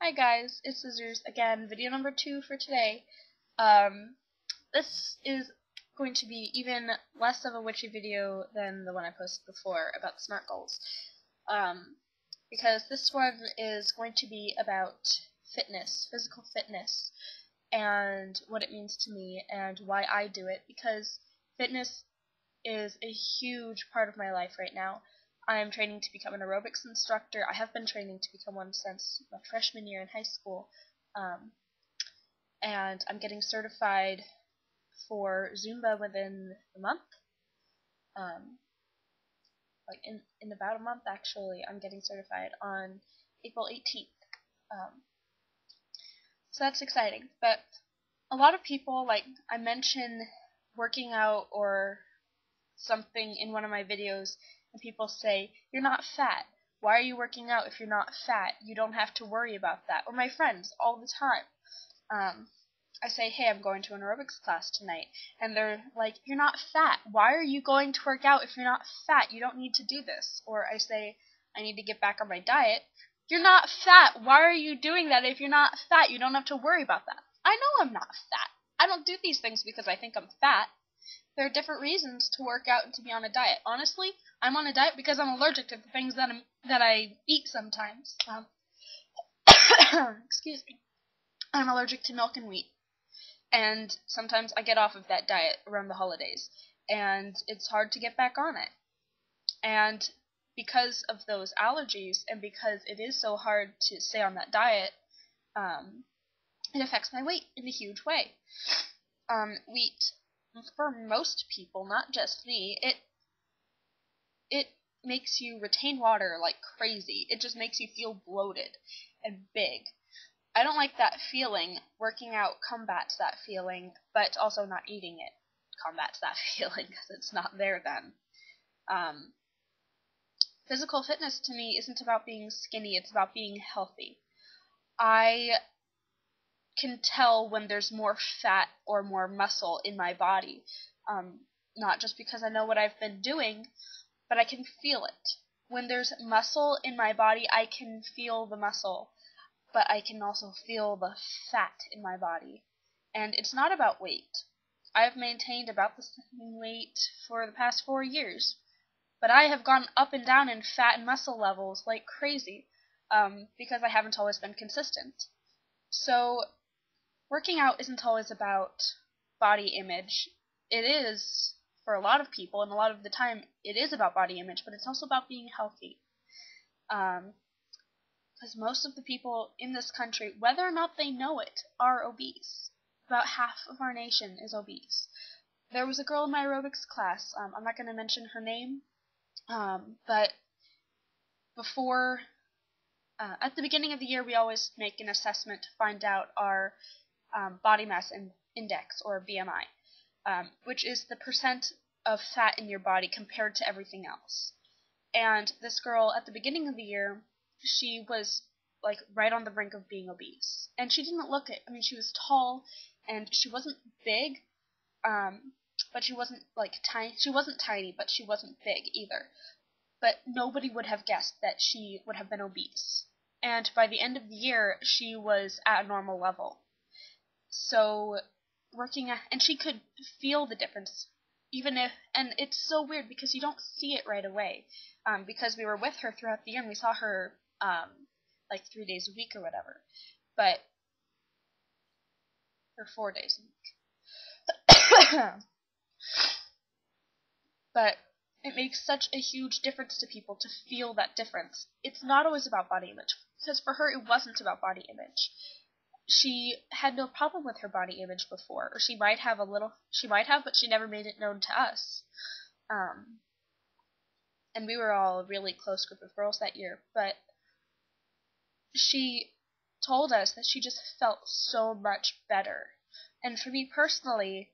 Hi guys, it's Scissors again, video number 2 for today. This is going to be even less of a witchy video than the one I posted before about the SMART goals. Because this one is going to be about fitness, physical fitness, and what it means to me and why I do it, because fitness is a huge part of my life right now. I am training to become an aerobics instructor. I have been training to become one since my freshman year in high school. And I'm getting certified for Zumba within a month. Like in about a month, actually, I'm getting certified on April 18th. So that's exciting. But a lot of people, like, I mention working out or something in one of my videos, and people say, "You're not fat. Why are you working out if you're not fat? You don't have to worry about that." Or my friends all the time. I say, "Hey, I'm going to an aerobics class tonight," and they're like, "You're not fat. Why are you going to work out if you're not fat? You don't need to do this." Or I say, "I need to get back on my diet." "You're not fat. Why are you doing that if you're not fat? You don't have to worry about that." I know I'm not fat. I don't do these things because I think I'm fat. There are different reasons to work out and to be on a diet. Honestly, I'm on a diet because I'm allergic to the things that I eat sometimes. Excuse me. I'm allergic to milk and wheat. And sometimes I get off of that diet around the holidays. And it's hard to get back on it. And because of those allergies, and because it is so hard to stay on that diet, it affects my weight in a huge way. Wheat, for most people, not just me, it makes you retain water like crazy. It just makes you feel bloated and big. I don't like that feeling. Working out combats that feeling, but also not eating it combats that feeling because it's not there then. Physical fitness to me isn't about being skinny, it's about being healthy. I can tell when there's more fat or more muscle in my body, not just because I know what I've been doing, but I can feel it. When there's muscle in my body, I can feel the muscle, but I can also feel the fat in my body. And it's not about weight. I've maintained about the same weight for the past 4 years, but I have gone up and down in fat and muscle levels like crazy, because I haven't always been consistent. So working out isn't always about body image. It is for a lot of people, and a lot of the time it is about body image, but it's also about being healthy. Because most of the people in this country, whether or not they know it, are obese. About half of our nation is obese. There was a girl in my aerobics class, I'm not going to mention her name, but before, at the beginning of the year, we always make an assessment to find out our body mass index, or BMI, which is the percent of fat in your body compared to everything else. And this girl, at the beginning of the year, she was like right on the brink of being obese. And she didn't look it. I mean, she was tall, and she wasn't big, but she wasn't like tiny. She wasn't tiny, but she wasn't big either. But nobody would have guessed that she would have been obese. And by the end of the year, she was at a normal level. So and she could feel the difference, even if, and it's so weird because you don't see it right away, because we were with her throughout the year and we saw her like 3 days a week or whatever, or 4 days a week. But it makes such a huge difference to people to feel that difference. It's not always about body image, because for her it wasn't about body image. She had no problem with her body image before, or she might have, but she never made it known to us. And we were all a really close group of girls that year, but she told us that she just felt so much better. And for me personally,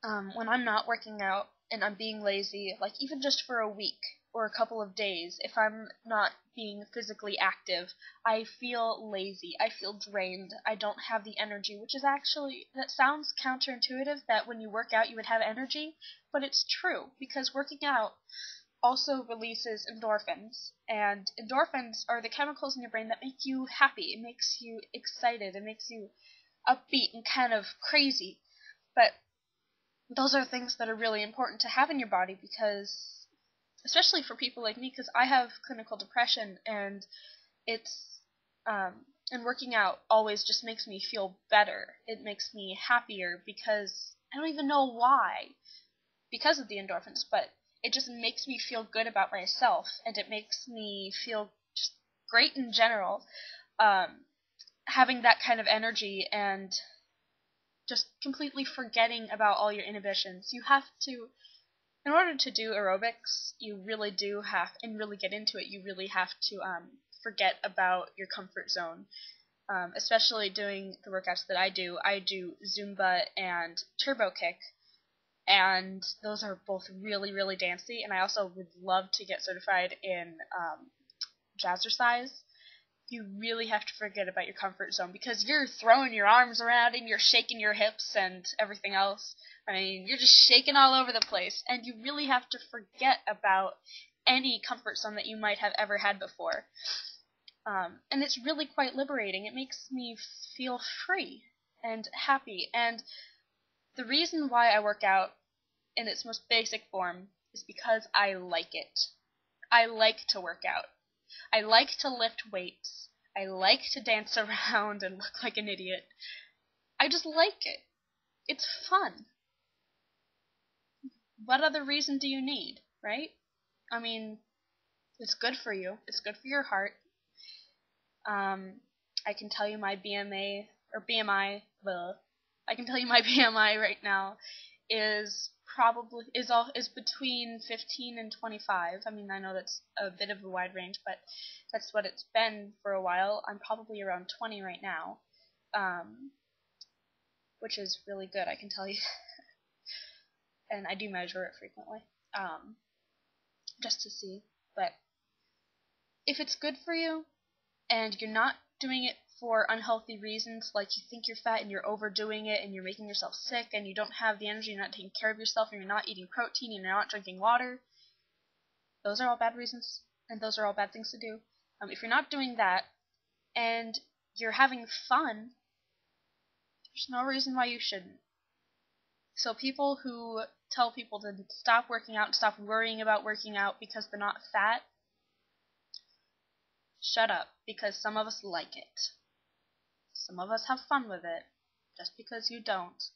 when I'm not working out and I'm being lazy, like even just for a week or a couple of days, if I'm not being physically active, I feel lazy, I feel drained, I don't have the energy, which is actually, that sounds counterintuitive that when you work out you would have energy, but it's true, because working out also releases endorphins, and endorphins are the chemicals in your brain that make you happy. It makes you excited. It makes you upbeat and kind of crazy. But those are things that are really important to have in your body because, especially for people like me, because I have clinical depression, and it's and working out always just makes me feel better. It makes me happier because I don't even know why, because of the endorphins, but it just makes me feel good about myself, and it makes me feel just great in general, having that kind of energy and just completely forgetting about all your inhibitions. You have to, in order to do aerobics, you really do have, and really get into it, you really have to forget about your comfort zone. Especially doing the workouts that I do Zumba and turbo kick, and those are both really, really dancey, and I also would love to get certified in jazzercise. You really have to forget about your comfort zone because you're throwing your arms around and you're shaking your hips and everything else. I mean, you're just shaking all over the place, and you really have to forget about any comfort zone that you might have ever had before. And it's really quite liberating. It makes me feel free and happy, and the reason why I work out in its most basic form is because I like it. I like to work out. I like to lift weights. I like to dance around and look like an idiot. I just like it. It's fun. What other reason do you need, right? I mean, it's good for you. It's good for your heart. I can tell you my BMI, I can tell you my BMI right now is between 15 and 25. I mean, I know that's a bit of a wide range, but that's what it's been for a while. I'm probably around 20 right now, which is really good, I can tell you. And I do measure it frequently, just to see. But if it's good for you, and you're not doing it for unhealthy reasons, like you think you're fat and you're overdoing it and you're making yourself sick and you don't have the energy, you're not taking care of yourself, and you're not eating protein and you're not drinking water, those are all bad reasons, and those are all bad things to do. If you're not doing that and you're having fun, there's no reason why you shouldn't. So people who tell people to stop working out and stop worrying about working out because they're not fat, shut up, because some of us like it. Some of us have fun with it. Just because you don't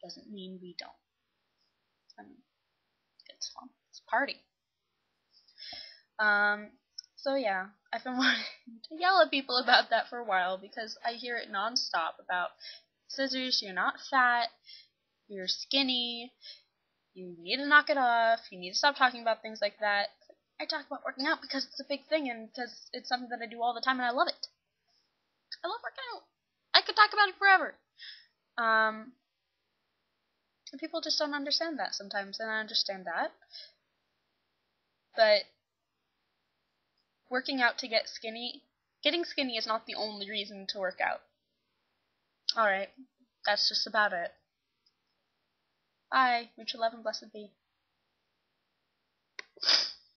doesn't mean we don't. I mean, it's fun. It's a party. So yeah, I've been wanting to yell at people about that for a while because I hear it nonstop about scissors, you're not fat, you're skinny, you need to knock it off, you need to stop talking about things like that. I talk about working out because it's a big thing and because it's something that I do all the time and I love it. I love working out. I could talk about it forever. And people just don't understand that sometimes, and I understand that. But working out to get skinny, getting skinny is not the only reason to work out. Alright, that's just about it. Bye, much love and blessed be.